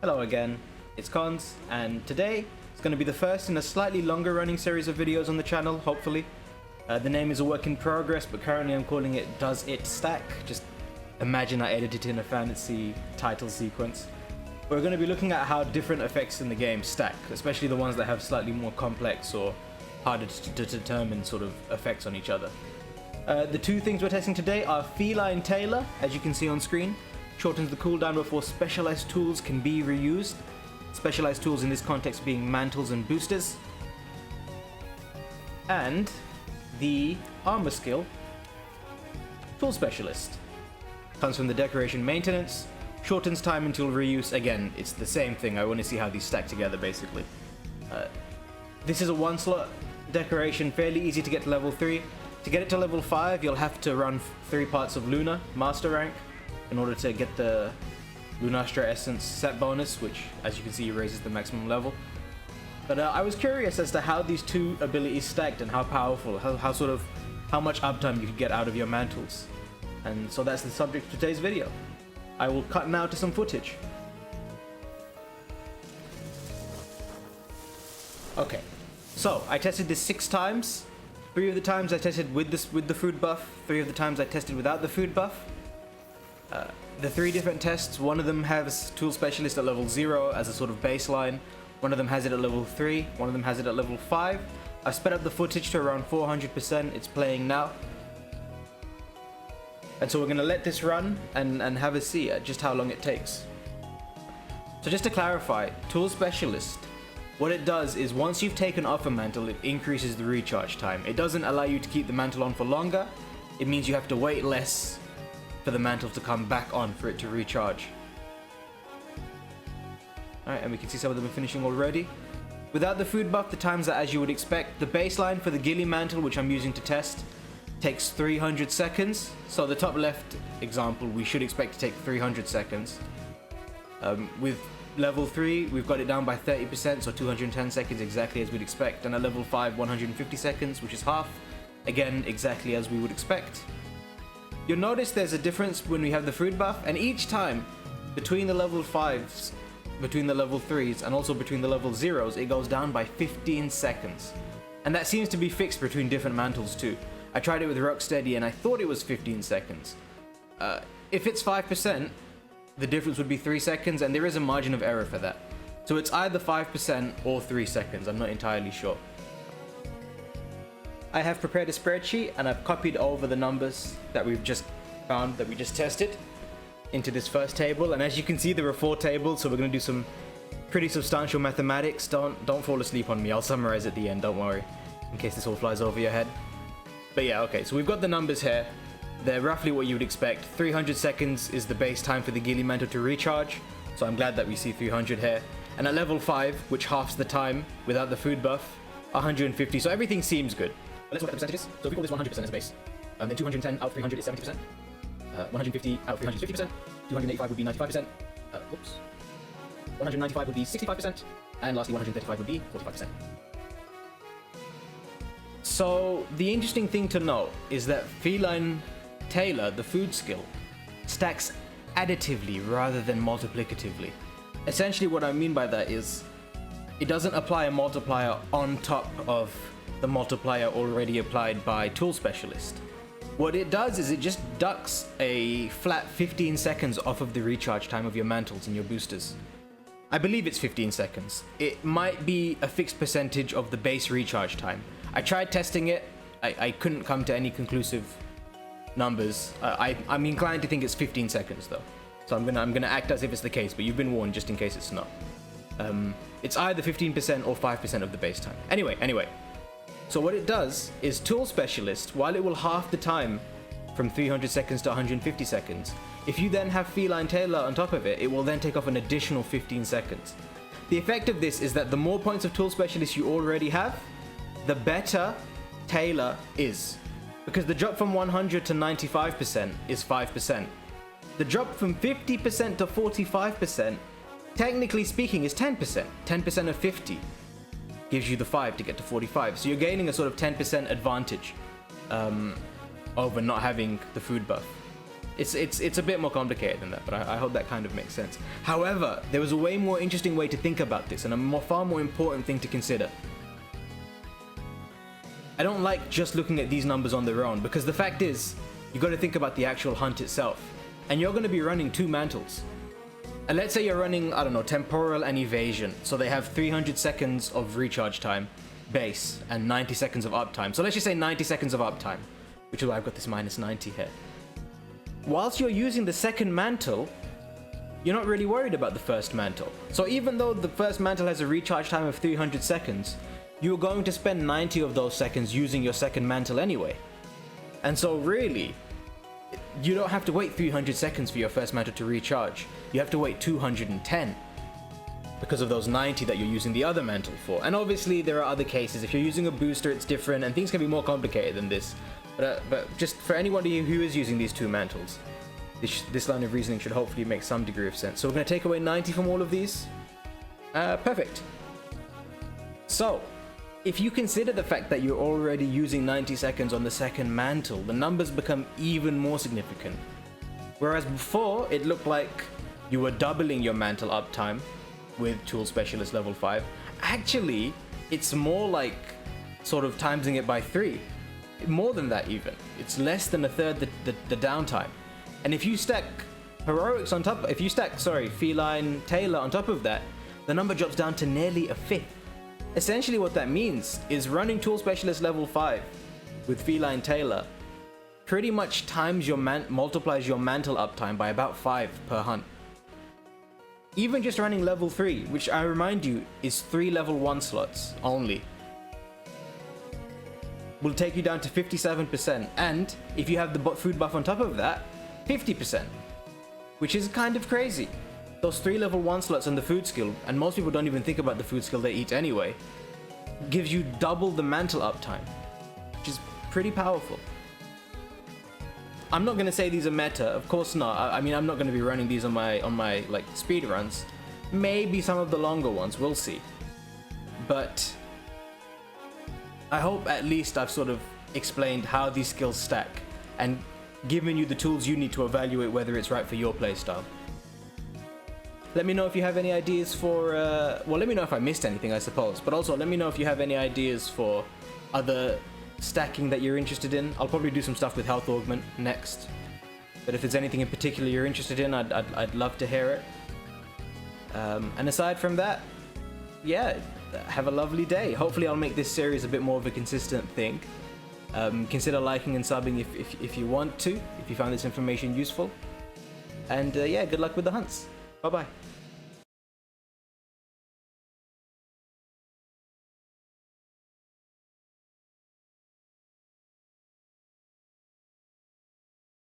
Hello again, it's Cons, and today it's going to be the first in a slightly longer running series of videos on the channel, hopefully. The name is a work in progress, but currently I'm calling it Does It Stack? Just imagine I edited it in a fancy title sequence. We're going to be looking at how different effects in the game stack, especially the ones that have slightly more complex or harder to determine sort of effects on each other. The two things we're testing today are Felyne Tailor, as you can see on screen. Shortens the cooldown before specialized tools can be reused. Specialized tools in this context being mantles and boosters. And the armor skill, Tool Specialist. Comes from the decoration maintenance. Shortens time until reuse. Again, it's the same thing. I want to see how these stack together basically. This is a one slot decoration, fairly easy to get to level 3. To get it to level 5, you'll have to run 3 parts of Luna, Master rank, in order to get the Lunastra Essence set bonus, which, as you can see, raises the maximum level. But I was curious as to how these two abilities stacked and how powerful, how much uptime you could get out of your mantles. And so that's the subject of today's video. I will cut now to some footage. Okay, so I tested this 6 times. 3 of the times I tested with the food buff, 3 of the times I tested without the food buff. The 3 different tests, one of them has Tool Specialist at level 0 as a sort of baseline, one of them has it at level 3, one of them has it at level 5. I've sped up the footage to around 400%, it's playing now. And so we're going to let this run and have a see at just how long it takes. So just to clarify, Tool Specialist, what it does is once you've taken off a mantle, it increases the recharge time. It doesn't allow you to keep the mantle on for longer, it means you have to wait less for the mantle to come back on for it to recharge. Alright, and we can see some of them are finishing already. Without the food buff, the times are as you would expect. The baseline for the ghillie mantle, which I'm using to test, takes 300 seconds. So the top left example, we should expect to take 300 seconds. With level 3, we've got it down by 30%, so 210 seconds exactly as we'd expect. And at level 5, 150 seconds, which is half. Again, exactly as we would expect. You'll notice there's a difference when we have the food buff, and each time between the level 5s, between the level 3s, and also between the level 0s, it goes down by 15 seconds. And that seems to be fixed between different mantles too. I tried it with Rocksteady and I thought it was 15 seconds. If it's 5%, the difference would be 3 seconds, and there is a margin of error for that. So it's either 5% or 3 seconds, I'm not entirely sure. I have prepared a spreadsheet and I've copied over the numbers that we've just found, that we just tested, into this first table. And as you can see, there are 4 tables, so we're going to do some pretty substantial mathematics. Don't fall asleep on me, I'll summarize at the end, don't worry, in case this all flies over your head. But yeah, okay, so we've got the numbers here. They're roughly what you would expect. 300 seconds is the base time for the ghillie mantle to recharge, so I'm glad that we see 300 here. And at level 5, which halves the time without the food buff, 150, so everything seems good. Let's look at the percentages. So if we call this 100% as a base, then 210 out of 300 is 70%, 150 out of 300 is 50%, 285 would be 95%, 195 would be 65%, and lastly 135 would be 45%. So the interesting thing to note is that Felyne Tailor, the food skill, stacks additively rather than multiplicatively. Essentially what I mean by that is it doesn't apply a multiplier on top of the multiplier already applied by Tool Specialist. What it does is it just ducks a flat 15 seconds off of the recharge time of your mantles and your boosters. I believe it's 15 seconds. It might be a fixed percentage of the base recharge time. I tried testing it, I couldn't come to any conclusive numbers. I'm inclined to think it's 15 seconds though. So I'm gonna act as if it's the case, but you've been warned just in case it's not. It's either 15% or 5% of the base time. Anyway. So what it does is Tool Specialist, while it will half the time from 300 seconds to 150 seconds, if you then have Felyne Tailor on top of it, it will then take off an additional 15 seconds. The effect of this is that the more points of Tool Specialist you already have, the better Tailor is. Because the drop from 100 to 95% is 5%. The drop from 50% to 45%, technically speaking, is 10%. 10% of 50. Gives you the 5 to get to 45. So you're gaining a sort of 10% advantage over not having the food buff. It's a bit more complicated than that, but I hope that kind of makes sense. However, there was a way more interesting way to think about this, and far more important thing to consider. I don't like just looking at these numbers on their own, because the fact is, you got to think about the actual hunt itself, and you're going to be running 2 mantles. And let's say you're running, I don't know, temporal and evasion, so they have 300 seconds of recharge time, base, and 90 seconds of uptime. So let's just say 90 seconds of uptime, which is why I've got this minus 90 here. Whilst you're using the second mantle, you're not really worried about the first mantle. So even though the first mantle has a recharge time of 300 seconds, you're going to spend 90 of those seconds using your second mantle anyway. And so really, you don't have to wait 300 seconds for your first mantle to recharge. You have to wait 210 because of those 90 that you're using the other mantle for. And obviously there are other cases. If you're using a booster, it's different, and things can be more complicated than this. But just for anybody who is using these 2 mantles, this line of reasoning should hopefully make some degree of sense. So we're going to take away 90 from all of these. Perfect. So, if you consider the fact that you're already using 90 seconds on the second mantle, the numbers become even more significant. Whereas before, it looked like you were doubling your mantle uptime with Tool Specialist level 5. Actually, it's more like sort of timesing it by 3. More than that even. It's less than a third the downtime. And if you stack Heroics on top, Felyne Tailor on top of that, the number drops down to nearly a fifth. Essentially what that means is running Tool Specialist level 5 with Felyne Tailor pretty much multiplies your mantle uptime by about 5 per hunt. Even just running level 3, which I remind you is 3 level 1 slots only, will take you down to 57%, and if you have the food buff on top of that, 50%, which is kind of crazy. Those 3 level 1 slots and the food skill, and most people don't even think about the food skill they eat anyway, gives you double the mantle uptime, which is pretty powerful. I'm not going to say these are meta, of course not. I mean, I'm not going to be running these on my like speed runs. Maybe some of the longer ones, we'll see. But I hope at least I've sort of explained how these skills stack and given you the tools you need to evaluate whether it's right for your playstyle. Let me know if you have any ideas for, well, let me know if I missed anything, I suppose, but also let me know if you have any ideas for other stacking that you're interested in. I'll probably do some stuff with Health Augment next, but if there's anything in particular you're interested in, I'd love to hear it. And aside from that, yeah, have a lovely day. Hopefully I'll make this series a bit more of a consistent thing. Consider liking and subbing if you want to, if you found this information useful. And yeah, good luck with the hunts. Bye bye.